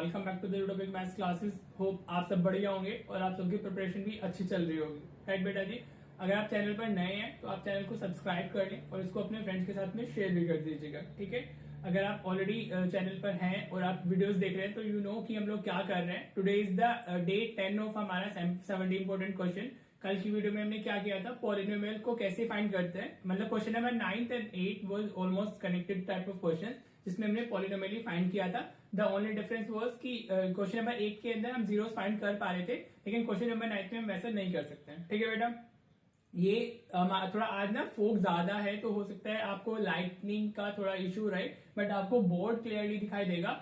Welcome back to the YouTube maths classes. Hope आप सब बढ़िया होंगे और आप सबकी प्रिपरेशन भी अच्छी चल रही होगी। राइट बेटा जी, अगर आप चैनल पर नए हैं तो आप चैनल को सब्सक्राइब कर लें और इसको अपने फ्रेंड्स के साथ में शेयर भी कर दीजिएगा। ठीक है, अगर आप ऑलरेडी चैनल पर हैं और आप वीडियोस देख रहे हैं तो यू नो कि हम लोग क्या कर रहे हैं। Today is the day 10 of हमारा 70 इंपॉर्टेंट क्वेश्चन। कल की वीडियो में हमने क्या किया था, पॉलिनोमियल को कैसे फाइंड करते हैं, मतलब question number 9 and 8 was almost connected type of question जिसमें हमने पॉलिनोमियल ही फाइंड किया था। द ओनली डिफरेंस वाज कि क्वेश्चन नंबर 8 के अंदर हम जीरोस फाइंड कर पा रहे थे, लेकिन क्वेश्चन नंबर 9 में हम वैसा नहीं कर सकते हैं। ठीक है बेटा, ये थोड़ा आज ना फोक ज्यादा है तो हो सकता है आपको लाइटनिंग का थोड़ा इशू रहे, बट आपको बोर्ड क्लियरली दिखाई देगा।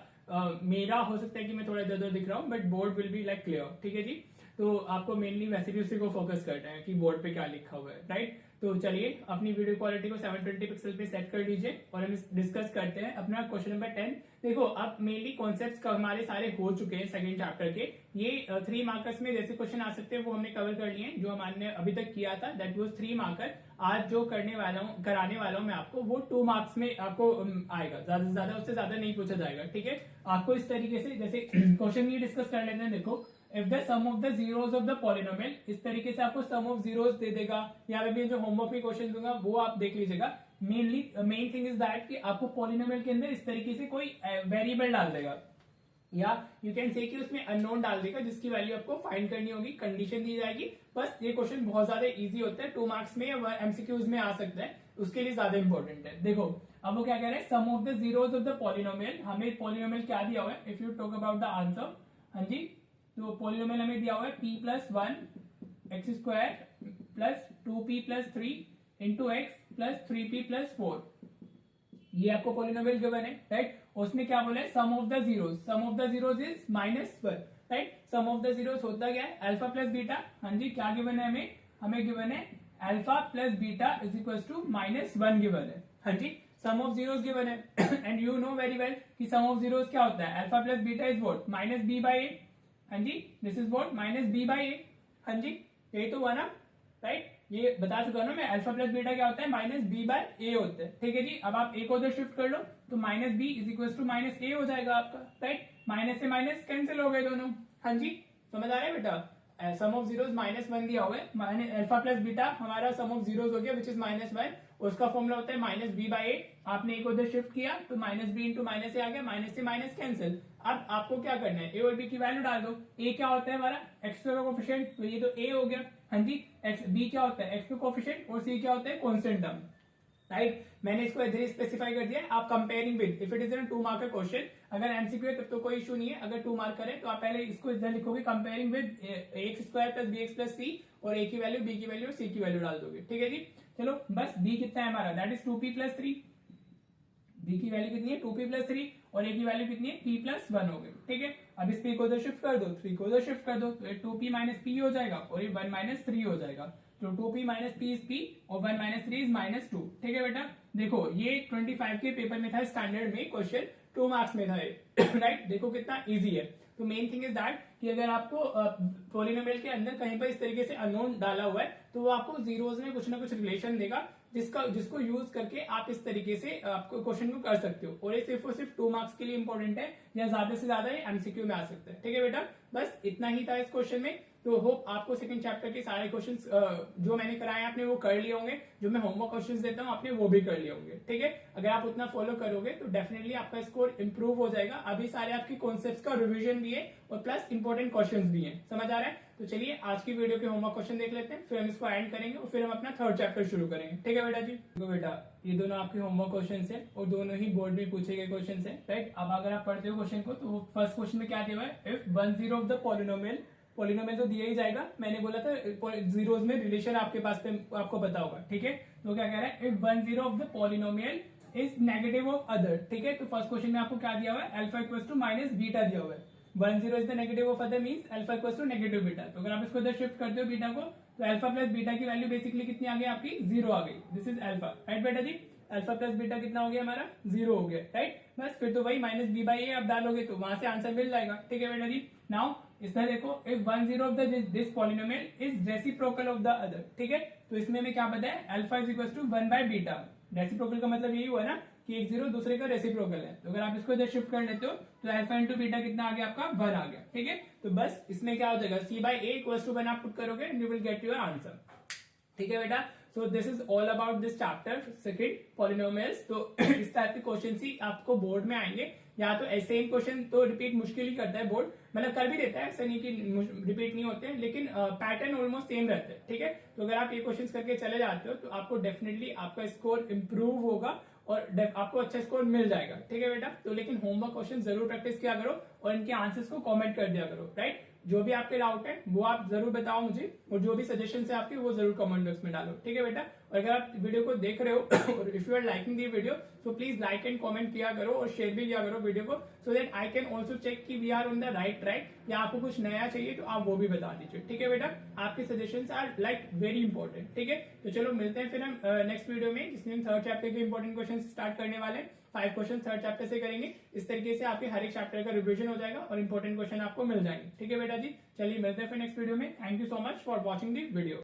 मेरा हो सकता है कि मैं थोड़ा इधर उधर दिख रहा हूँ, but board will be like clear. ठीक है जी, तो आपको मेनली वैसे भी उसी को फोकस करना है कि बोर्ड पे क्या लिखा हुआ है। राइट, तो चलिए अपनी वीडियो क्वालिटी को 720 पिक्सल पे सेट कर लीजिए और हम डिस्कस करते हैं अपना क्वेश्चन नंबर 10। देखो अब मेनली कॉन्सेप्ट्स हमारे सारे हो चुके हैं सेकंड चैप्टर के। ये 3 मार्कर्स में जैसे क्वेश्चन आ सकते हैं वो हमने कवर कर लिए हैं। जो हमने अभी तक किया था दैट वाज 3 मार्कर। आज जो कराने वाला हूं मैं आपको वो 2 मार्क्स में आपको आएगा। ज्यादा से ज्यादा उससे ज्यादा नहीं पूछा जाएगा। ठीक है, आपको इस तरीके से जैसे क्वेश्चन ये डिस्कस कर लेते हैं। देखो, if the sum of the zeros of the polynomial, इस तरीके से आपको सम ऑफ जीरोस दे देगा। यहाँ पे भी जो होमवर्क में क्वेश्चन दूंगा वो आप देख लीजिएगा। मेन थिंग इज दैट कि आपको पॉलिनोमियल के अंदर इस तरीके से कोई वेरिएबल डाल देगा या यू कैन से कि उसमें अननोन डाल देगा जिसकी वैल्यू आपको फाइंड करनी होगी। कंडीशन दी जाएगी। बस ये क्वेश्चन बहुत ज्यादा इजी होता है, 2 मार्क्स में या एमसीक्यूज में आ सकता है, उसके लिए ज्यादा इंपॉर्टेंट है। देखो अब वो क्या कह रहे हैं, sum of the zeros of the polynomial. हमें पॉलिनोमियल क्या दिया हुआ है, if you talk about the answer. हाँ जी, तो पॉलिनोमियल हमें दिया हुआ है p+1 X square plus 2p+3 into X plus 3p+4। ये आपको पॉलिनोमियल गिवन है। राइट, उसमें क्या बोला है, sum of the zeroes. Sum of the zeroes is -1। Right, sum of the zeroes होता क्या है, अल्फा प्लस बीटा। हाँ जी, क्या गिवन है हमें गिवन है alpha plus beta is equal to -1 given है। हाँ जी, सम ऑफ जीरोस गिवन है and you know very well कि सम ऑफ जीरोस क्या होता है, alpha plus beta is what, -b/a। हाँ जी, दिस इज व्हाट -b/a। हाँ जी, यही तो हुआ ना। राइट, ये बता चुका ना मैं, अल्फा प्लस बीटा क्या होता है, -b/a होता है। ठीक है जी, अब आप a को उधर शिफ्ट कर लो तो -b is equal to -a हो जाएगा आपका। राइट, माइनस से माइनस कैंसिल हो गए दोनों। हाँ जी, समझ आ रहा है बेटा। सम ऑफ जीरोस -1 दिया हुआ है, अल्फा प्लस बीटा हमारा सम ऑफ जीरोस हो गया विच इज -1। उसका फॉर्मूला होता है -b/a। आपने एक उधर शिफ्ट किया तो -b इंटू -a आ गया, माइनस से माइनस कैंसिल। अब आपको क्या करना है, a और b की वैल्यू डाल दो। a क्या होता है हमारा, x का कोफिशिएंट, तो ये तो a हो गया। हाँ जी, b क्या होता है, x का कोफिशिएंट, और c क्या होता है, कांस्टेंट टर्म। राइट, मैंने इसको इधर स्पेसिफाई कर दिया। आप comparing with, if it is an 2 marker question, अगर एमसीक्यू है तब तो कोई इशू नहीं है। अगर 2 मार्कर है तो आप पहले इसको इधर लिखोगे comparing with X square plus B X plus C, और a की वैल्यू, b की वैल्यू और c की वैल्यू डाल दोगे। ठीक है जी, चलो बस b कितना है हमारा, दैट इज 2p+3। b की वैल्यू कितनी है, 2p+3, और a की वैल्यू कितनी है, p+1 हो गई। ठीक है, अब इस p को उधर शिफ्ट कर दो, 3 को उधर शिफ्ट कर दो, तो 2p - p हो जाएगा और ये 1 - 3 हो जाएगा। तो 2p - p इज p और 1 - 3 इज -2। ठीक है बेटा, देखो ये 25 के पेपर में था स्टैंडर्ड में क्वेश्चन, 2 मार्क्स में था। राइट, देखो कितना इजी है। तो मेन थिंग इज दैट कि अगर आपको पॉलिनोमियल के अंदर कहीं पर इस तरीके से अननोन डाला हुआ है तो वो आपको जीरोस में कुछ ना कुछ रिलेशन देगा जिसको यूज करके आप इस तरीके से आपको क्वेश्चन को कर सकते हो। और ये सिर्फ और सिर्फ 2 मार्क्स के लिए इंपॉर्टेंट है, या ज्यादा से ज्यादा ये एमसीक्यू में आ सकता है। ठीक है बेटा, बस इतना ही था इस क्वेश्चन में। तो होप आपको सेकंड चैप्टर के सारे क्वेश्चंस जो मैंने कराए आपने वो कर लिए होंगे, जो मैं होमवर्क क्वेश्चंस देता हूँ आपने वो भी कर लिए होंगे। ठीक है, अगर आप उतना फॉलो करोगे तो डेफिनेटली आपका स्कोर इंप्रूव हो जाएगा। अभी सारे आपके कॉन्सेप्ट्स का रिवीजन भी है और प्लस इंपॉर्टेंट क्वेश्चंस भी हैं। समझ आ रहा है? तो चलिए आज की वीडियो के होमवर्क क्वेश्चन देख लेते हैं, फिर हम इसको एंड करेंगे और फिर हम अपना थर्ड चैप्टर शुरू करेंगे। ठीक है बेटा जी, तो बेटा ये दोनों आपके होमवर्क क्वेश्चन है और दोनों ही बोर्ड में पूछे गए क्वेश्चन है। राइट, अब अगर आप पढ़ते हो क्वेश्चन को तो फर्स्ट क्वेश्चन में क्या दिया हुआ है, इफ 1 0 ऑफ द पॉलिनोमियल तो दिया ही जाएगा। मैंने बोला था जीरोस में रिलेशन आपके पास पे आपको पता होगा। ठीक है, तो क्या कह रहा है, if 1 0 of the polynomial is negative of other. ठीक है, तो फर्स्ट क्वेश्चन में आपको क्या दिया हुआ है, अल्फा इक्वल टू -बीटा दिया हुआ है। 1 0 is the negative of other means alpha equal to negative beta. तो अगर आप इसको इधर शिफ्ट करते हो बीटा को, तो अल्फा प्लस बीटा की वैल्यू बेसिकली कितनी आ गई आपकी, 0 आ गई। This is alpha. राइट बेटा जी, अल्फा प्लस बीटा कितना हो गया हमारा, 0 हो गया। राइट, बस फिर तो वही -b/a आप डालोगे तो वहां से आंसर मिल जाएगा। ठीक है बेटा जी, नाउ इसमें देखो, if 1 0 of this polynomial is reciprocal of the other. ठीक है, तो इसमें मैं क्या बताया, अल्फा इज इक्वल टू 1/बीटा। रेसिप्रोकल का मतलब यही हुआ ना कि एक जीरो दूसरे का रेसिप्रोकल है। तो अगर आप इसको इधर शिफ्ट कर लेते हो तो अल्फा इंटू बीटा कितना आ गया आपका 1 आ गया। ठीक है, तो बस इसमें क्या हो जाएगा c/a इक्वल्स टू 1 आप पुट करोगे and you will get your answer. ठीक है बेटा, so this is all about this chapter second polynomials. तो इस टाइप के क्वेश्चन ही आपको बोर्ड में आएंगे, या तो सेम क्वेश्चन तो रिपीट मुश्किल ही करता है बोर्ड, मतलब कर भी देता है, ऐसा नहीं कि रिपीट नहीं होते हैं, लेकिन पैटर्न ऑलमोस्ट सेम रहता है। ठीक है, तो अगर आप ये क्वेश्चन करके चले जाते हो तो आपको डेफिनेटली आपका स्कोर इंप्रूव होगा और आपको अच्छा स्कोर मिल जाएगा। ठीक है बेटा, तो लेकिन होमवर्क क्वेश्चन जरूर प्रैक्टिस किया करो और इनके आंसर्स को कमेंट कर दिया करो। राइट, जो भी आपके डाउट है वो आप जरूर बताओ मुझे, और जो भी सजेशन है आपके वो जरूर कमेंट बॉक्स में डालो। ठीक है बेटा, और अगर आप वीडियो को देख रहे हो और if you are liking the video so please like and comment किया करो और शेयर भी किया करो वीडियो को, so that I can also check कि we are on the right track, या आपको कुछ नया चाहिए तो आप वो भी बता दीजिए। ठीक है बेटा, आपके suggestions are like very important. ठीक है, तो चलो मिलते हैं फिर हम नेक्स्ट वीडियो में, जिसमें हम थर्ड चैप्टर के इंपॉर्टेंट क्वेश्चन स्टार्ट करने वाले हैं। 5 क्वेश्चन थर्ड चैप्टर से करेंगे। इस तरीके से आपके हर एक चैप्टर का रिवीजन हो जाएगा और इंपॉर्टेंट क्वेश्चन आपको मिल जाएंगे। ठीक है बेटा जी, चलिए मिलते हैं फिर नेक्स्ट वीडियो में। Thank you so much for watching the video.